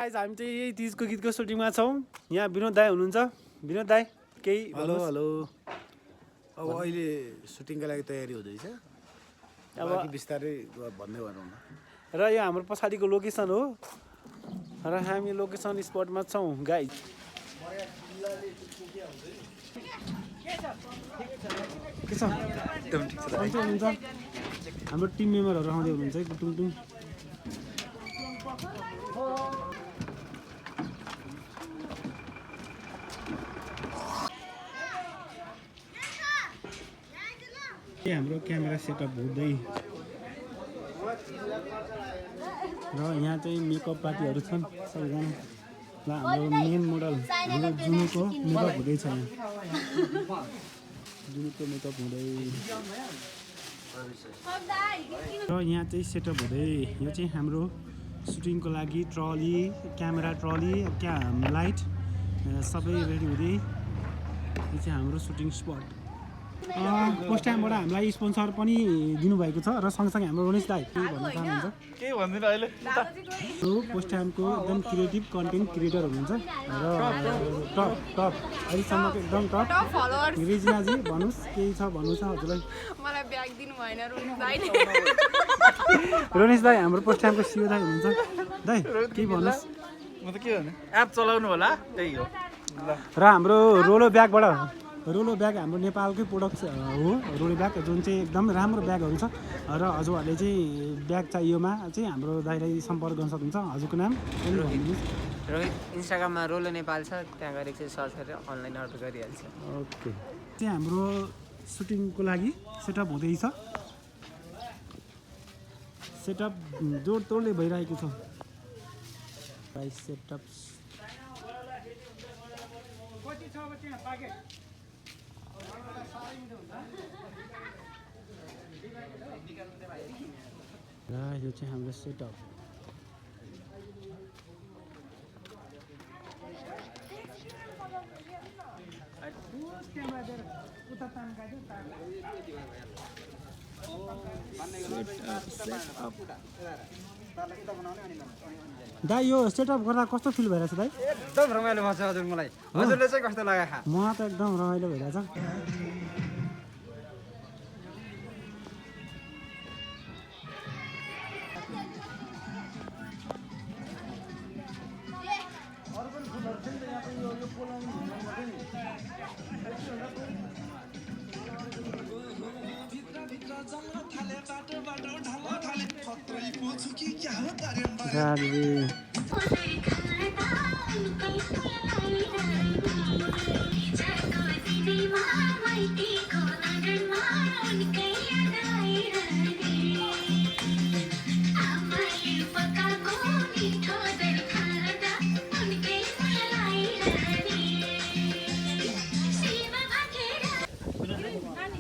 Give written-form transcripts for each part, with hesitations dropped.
Guys हामी चाहिँ यही तीजको गीतको सुटिङमा छौँ। यहाँ विनोद दाई हुनुहुन्छ। विनोद दाई केही हेलो हेलो। अब अहिले सुटिङको लागि तयारी हुँदैछ। अब बिस्तारै भन्दै भनौँ न। र यो हाम्रो पछाडिको लोकेसन हो र हामी लोकेसन स्पटमा छौँ गाइस। के छ? एकदम ठिक छ। हुन्छ हाम्रो टिम मेम्बरहरू आउँदै हुनुहुन्छ है टुङटुङ। हाम्रो क्यामेरा सेटअप हुँदै र यहाँ चाहिँ मेकअप पार्टीहरू छन् सबैजना। ल हाम्रो मेन मोडल हाम्रो जुनुको मेकअप हुँदैछ। जुनुको मेकअप हुँदै र यहाँ चाहिँ सेटअप हुँदै यो चाहिँ हाम्रो सुटिङको लागि ट्रली, क्यामेरा ट्रली, लाइट सबै रेडी हुँदै यो चाहिँ हाम्रो सुटिङ स्पट। पोस्ट टाइमबाट हामीलाई स्पोन्सर पनि दिनुभएको छ र सँगसँगै हाम्रो रोनिस दाई के भन्न चाहनुहुन्छ? केही भन्दिनँ अहिले। पोस्ट टाइमको एकदम क्रिएटिभ कन्टेन्ट क्रिएटर हुनुहुन्छ र टप अहिलेसम्मको एकदम टप रिजिनाजी भन्नुहोस् केही छ भन्नु छ हजुरलाई? मलाई ब्याग दिनु भएन रोनिस दाइले। रोनिस दाई हाम्रो पोस्ट टाइमको सिओ दाई हुनुहुन्छ। दाई केही भन्नुहोस्? म त के भन्नु, एप चलाउनु होला त्यही हो। र हाम्रो रोलो ब्याग हाम्रो नेपालकै प्रोडक्ट हो। रोलो ब्याग जुन चाहिँ एकदम राम्रो ब्यागहरू छ र हजुरहरूले चाहिँ ब्याग चाहियोमा चाहिँ हाम्रो दाइलाई सम्पर्क गर्न सक्नुहुन्छ। हजुरको नाम रोहित। इन्स्टाग्राममा रोलो नेपाल छ, त्यहाँ गएर चाहिँ सर्च गरेर अनलाइन अर्डर गरिहाल्छ। ओके। चाहिँ हाम्रो सुटिङको लागि सेटअप हुँदैछ। सेटअप जोडतोडले भइरहेको छ। प्राइस सेटअप र यो चाहिँ हाम्रो सेटअप। दाइ यो सेटअप गर्दा कस्तो फिल भइरहेछ दाइ? एकदम रमाइलो भएको छ हजुर मलाई। हजुरले चाहिँ कस्तो लाग्यो? मलाई त एकदम रमाइलो भइरहेछ।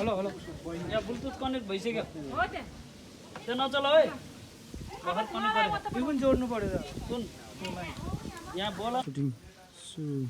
हेलो हेलो, यहाँ ब्लुटुथ कनेक्ट भइसक्यो। त्यो नचलाऊ है, भर्खर कनेक्ट गरेको। यो पनि जोड्नु पर्यो त। सुन यहाँ बोला। सुटिङ सुरु।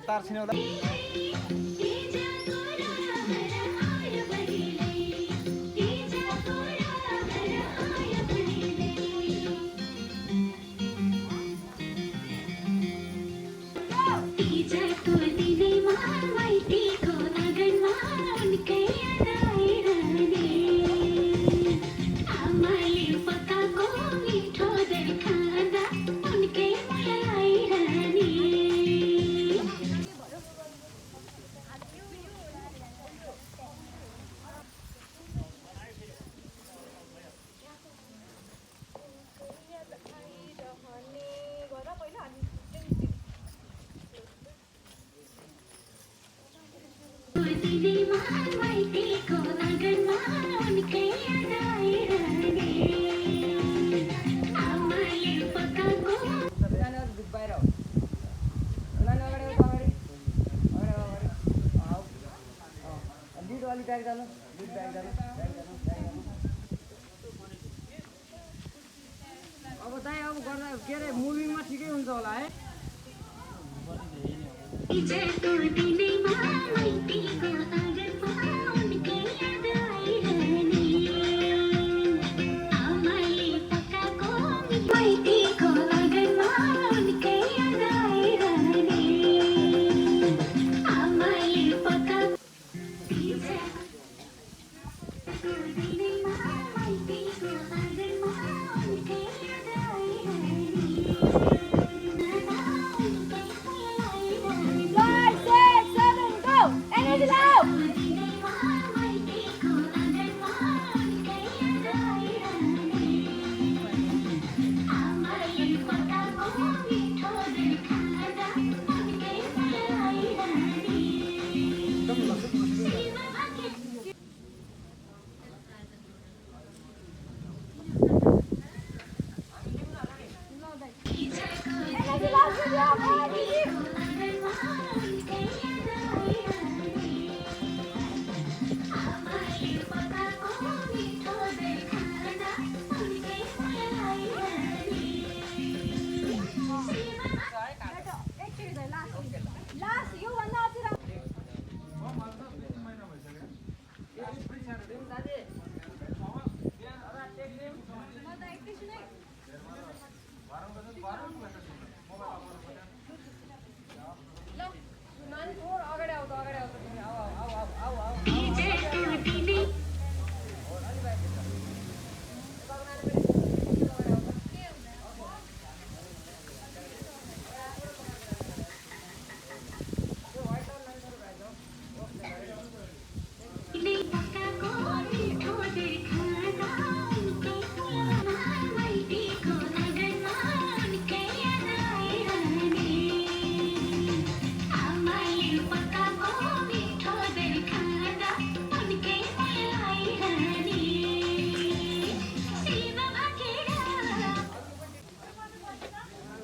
तार छिनाउँदा अब चाहिँ अब गर्दा के अरे मुभीमा ठिकै हुन्छ होला है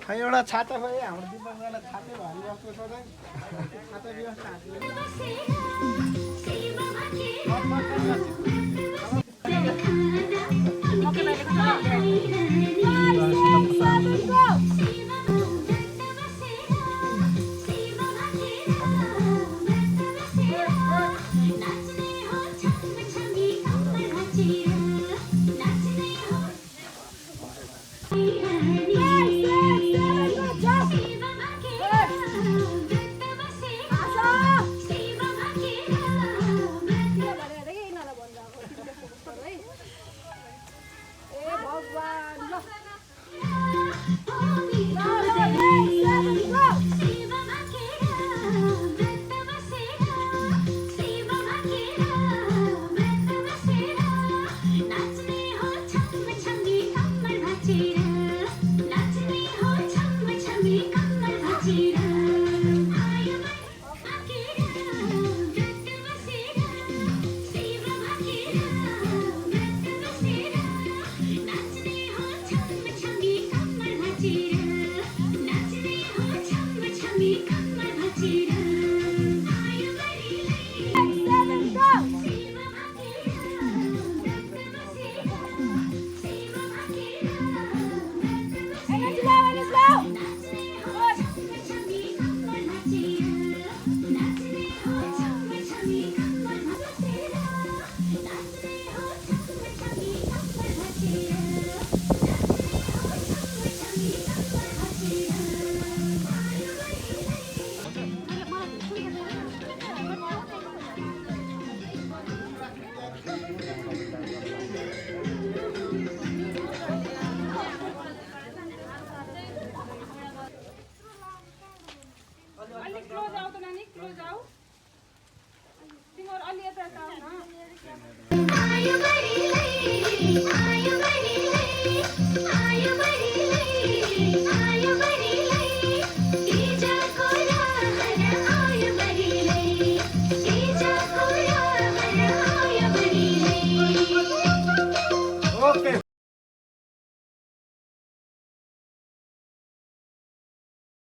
खै एउटा छाता भयो हाम्रो दिपकलाई छातै भारी बस्नु सधैँ छाता व्यवस्था ओके